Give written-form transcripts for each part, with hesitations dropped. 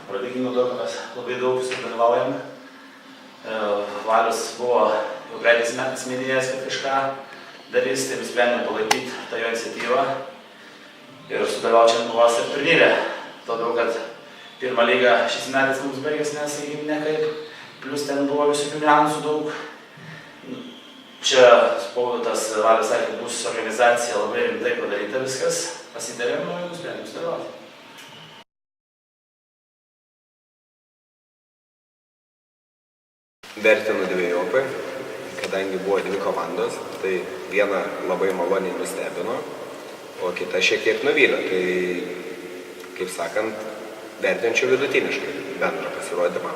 Pradėkime nuo to, kad mes labai daug visur dalyvaujame. Valius buvo jau praeitais metais minėjęs, kad kažką darys, tai nusprendėme palaikyti tą jo iniciatyvą ir sudalyvauti šiandien pavasario turnyre. Todėl, kad pirmą lygą šis metais mums baigėsi nesakykime nekaip, plus ten buvo visokių niuansų daug. Čia spaudotas Valius sakė, kad bus organizacija labai rimtai padaryta viskas, pasitarėm ir nusprendėm sudalyvauti. Vertinu dvejopai, kadangi buvo dvi komandos, tai viena labai maloniai nustebino, o kita šiek tiek nuvylė. Tai, kaip sakant, vertinčiau vidutiniškai bendrą pasirodymą.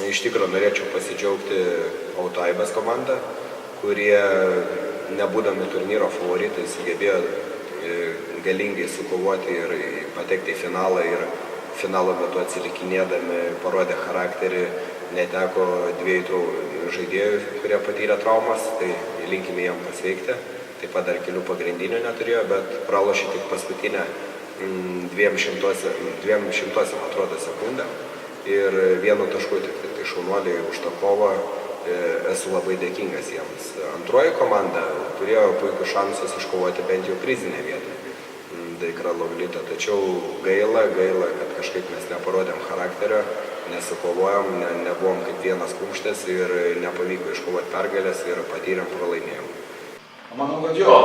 Iš tikrųjų norėčiau pasidžiaugti Autoaibės komandą, kurie, nebūdami turnyro favoritai, sugebėjo galingai sukovoti ir patekti į finalą ir finalo metu atsilikinėdami parodė charakterį. Neteko dviejų žaidėjų, kurie patyrė traumas, tai linkime jam pasveikti. Taip pat dar kelių pagrindinių neturėjo, bet pralošė tik paskutinę 200 atrodo sekundę. Ir vienu tašku tik tai šaunuoliai už tą kovą, esu labai dėkingas jiems. Antroji komanda turėjo puikių šansus iškovoti bent jau prizinę vietą. Daikra Lovlytė, tačiau gaila, kad kažkaip mes neparodėm charakterio, nesukovojom, nebuvom kaip vienas kumštis ir nepavyko iškovoti pergalės ir patyrėm pralaimėjimą. Manau, kad jo,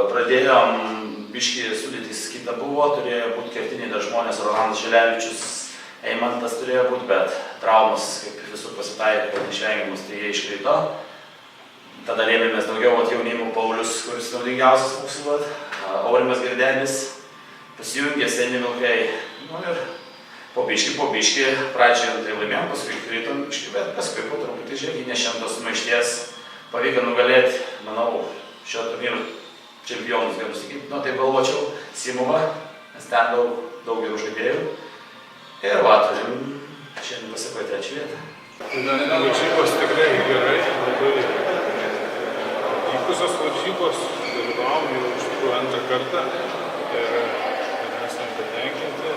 pradėjom biškį sudėtis kita buvo, turėjo būti kertiniai dar žmonės, Rolandas Žilevičius, Eimantas turėjo būti, bet traumas, kaip visur pasitaikė, kad neišvengiamas, tai jie iškrito. Tada rėmėmės daugiau jaunimų, Paulius, kuris naudingiausias mūsų, Aurimas Girdenis, pasijungė seni vilkai. Ir po biškį, pradžioje tai laimėjom, paskui kritom biškį, bet paskui po truputį žiūrėk, įnešėm tos sumaišties, pavyko nugalėti, manau, šio turnyro čempionus, galiu sakyti, tai galvočiau Simuvą, nes ten daug gerų žaidėjų. Ir turim šiandien pasikoja trečią vietą. Varžybos tikrai gerai, labai vykusios varžybos, dalyvavom jau iš tikrųjų antrą kartą ir esam patenkinti.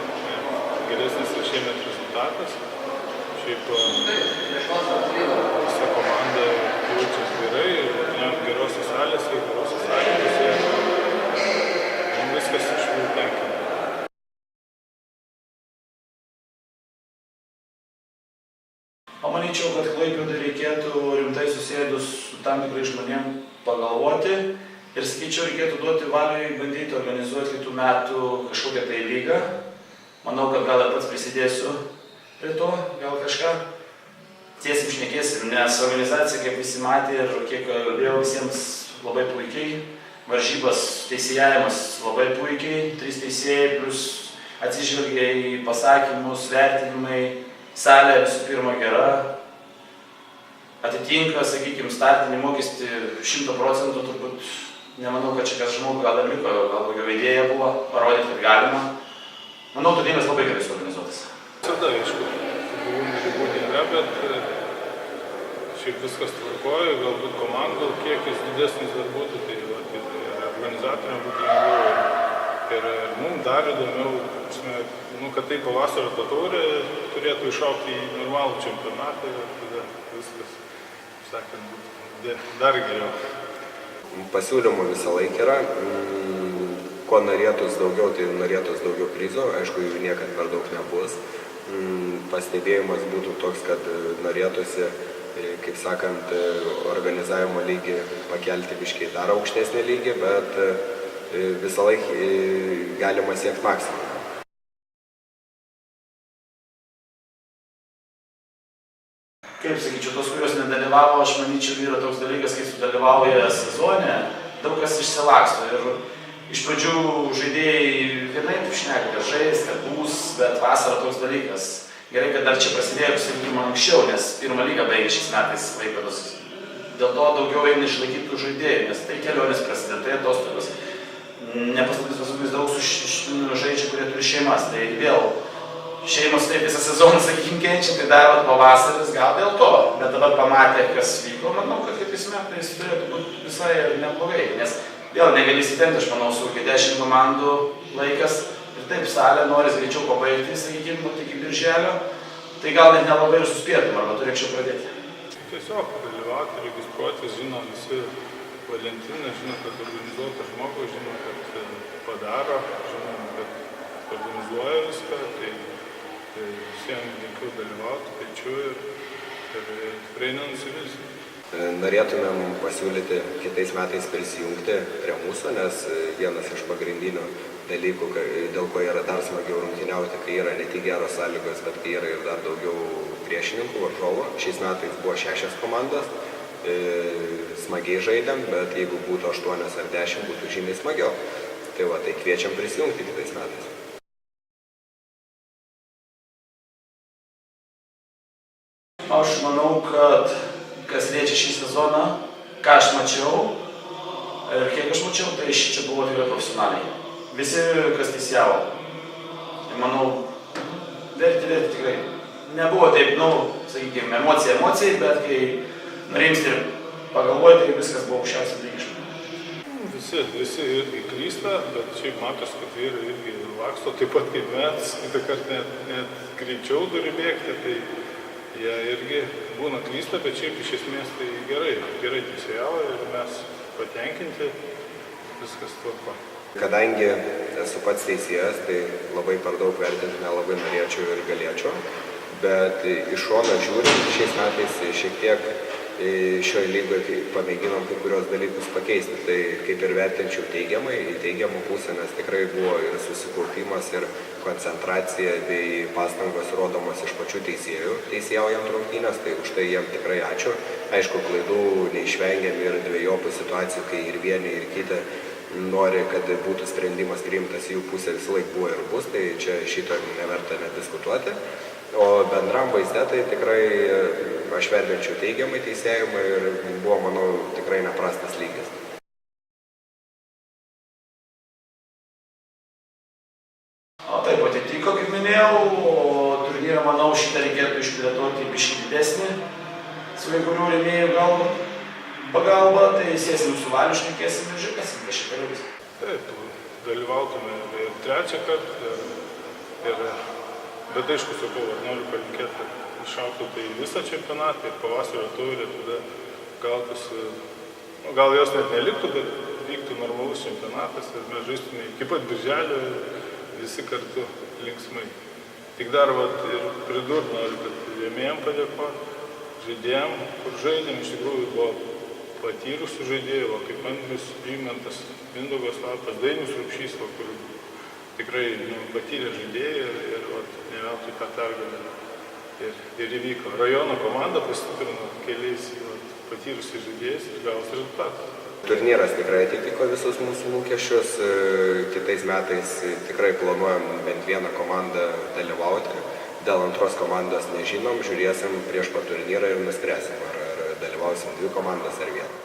Geresnis ir šiemet rezultatas. Šiaip visa komanda jaučiasi gerai, gerose salėse, gerose sąlygose. Viskas iš tikrųjų tenkina. Manyčiau, kad Klaipėdai reikėtų rimtai susėdus su tam tikrai žmonėm pagalvoti ir, sakyčiau, reikėtų duoti Valiui bandyti organizuoti kitų metų kažkokią tai lygą. Manau, kad gal ir pats prisidėsiu prie to, gal kažką tiesim šnekėsim, nes organizacija, kaip visi matė ir kiek kalbėjau, visiems labai puikiai. Varžybas, teisėjavimas labai puikiai, 3 teisėjai, plus atsižvelgia į pasakymus, vertinimai. Salė visų pirma gera, atitinka, sakykime, startinį mokestį 100%, turbūt nemanau, kad čia kas žmogų gal dar liko, gal daugiau idėja buvo, parodyti, kad galima. Manau, turnyras labai gerai suorganizuotas. Visada, aišku, buvimų ribų nėra, bet šiaip viskas tvarkoja, galbūt komandų kiekis didesnis dar būtų, tai organizatoriam būtų lengviau. Ir mums dar įdomiau, kad tai pavasario taurė turėtų išaugti į normalų čempionatą ir tada viskas, sakant, dar geriau. Pasiūlymų visą laiką yra. Ko norėtus daugiau, tai norėtus daugiau prizų. Aišku, jų niekad per daug nebus. Pastebėjimas būtų toks, kad norėtųsi, kaip sakant, organizavimo lygį pakelti biškiai dar aukštesnį lygį, bet visą laiką galima siekti maksimumą. Kaip sakyčiau, tos, kurios nedalyvavo, aš manyčiau, yra toks dalykas, kai sudalyvauja sezone, daug kas išsilaksto. Ir iš pradžių žaidėjai vienaip šneka, kad žais, kad bus, bet vasara toks dalykas. Gerai, kad dar čia prasidėjo, sakykime, anksčiau, nes pirmą lygą baigė šiais metais Klaipėdos. Dėl to daugiau eina išlaikyti tų žaidėjų, nes tai kelionės prasideda, tai atostogos. Nepaslaptis pas mumis daug žaidžių, kurie turi šeimas, tai vėl šeimos taip visą sezoną, sakykime, kenčia, tai dar pavasaris gal dėl to, bet dabar pamatė, kas vyko, manau, kad kitais metais turėtų būti visai neblogai, nes vėl negali įsitempti, aš manau, su 10 komandų laikas ir taip salė noris greičiau pabaigti, sakykime, iki birželio, tai gal net nelabai ir suspėtum, arba turi anksčiau pradėti. Tiesiog dalyvauti, registruotis, žino visi Valentiną, žino, kad organizuota žmogus, žino, kad padaro, žino, kad organizuoja viską, tai visiems linkiu dalyvauti, kviečiu ir tikrai nenusivilsiu. Norėtumėm pasiūlyti kitais metais prisijungti prie mūsų, nes vienas iš pagrindinių dalykų, dėl ko yra dar smagiau rungtyniauti, kai yra ne tik geros sąlygos, bet kai yra ir dar daugiau priešininkų, varžovų. Šiais metais buvo 6 komandos, smagiai žaidėm, bet jeigu būtų 8 ar 10, būtų žymiai smagiau. Tai va, tai kviečiam prisijungti kitais metais. Aš manau, kad kas liečia šį sezoną, ką aš mačiau ir kiek aš mačiau, tai čia buvo tikrai profesionaliai. Visi, kas teisėjavo. Tai manau, verti tikrai. Nebuvo taip, sakykime, emocijai, bet kai nurimsti ir pagalvoti, tai viskas buvo aukščiausias lygiai. Visi irgi klysta, bet šiaip matos, kad vyrai irgi laksto taip pat kaip mes, kitą kartą net greičiau turi bėgti, tai jie irgi būna klysta, bet šiaip iš esmės tai gerai teisėjavo ir mes patenkinti, viskas tvarko. Kadangi esu pats teisėjas, tai labai per daug vertinti nelabai norėčiau ir galėčiau, bet iš šono žiūrint, šiais metais šiek tiek šioje lygoje pamėginom kai kurios dalykus pakeisti, tai kaip ir vertinčiau teigiamai, į teigiamą pusę, nes tikrai buvo ir susikaupimas, ir koncentracija bei pastangos rodomos iš pačių teisėjų, teisėjaujant rungtynes, tai už tai jiem tikrai ačiū. Aišku, klaidų neišvengiam ir dviejopų situacijų, kai ir vieni, ir kiti nori, kad būtų sprendimas priimtas jų pusė, visą laiką buvo ir bus, tai čia šito neverta nediskutuoti. O bendram vaizde tai tikrai aš vertinčiau teigiamai teisėjimą ir buvo, manau, tikrai neprastas lygis. Taip, atitiko, kaip minėjau, o turnyrą, manau, šitą reikėtų išplėtoti biškį didesnį, su kai kurių rėmėjų galbūt pagalba, tai sėsim su Valiu, šnekėsim ir žiūrėsim, kas šitą liūdės. Taip, dalyvautume ir trečią kartą, bet aišku, sakau, noriu palinkėti, kad išaugtų tai visą čempionatą ir pavasario taurę, tada gautųsi, gal jos net neliktų, bet vyktų normalus čempionatas ir mes žaistume iki pat birželio visi kartu linksmai. Tik dar ir pridurt noriu, kad rėmėjam padėkoti, žaidėjam, kur žaidėm, iš tikrųjų buvo patyrusių žaidėjų, kaip Andrius Vymantas, Mindaugas Lapas, Dainius Rupšys, kur tikrai patyrė žaidėjai ir ne veltui tą pergalę ir įvyko. Rajono komanda pasistiprino keliais patyrusiais žaidėjais ir gavus rezultatus. Turnyras tikrai atitiko visus mūsų lūkesčius. Kitais metais tikrai planuojam bent vieną komandą dalyvauti. Dėl antros komandos nežinom, žiūrėsim prieš pat turnyrą ir nuspręsim, ar dalyvausim 2 komandas ar 1.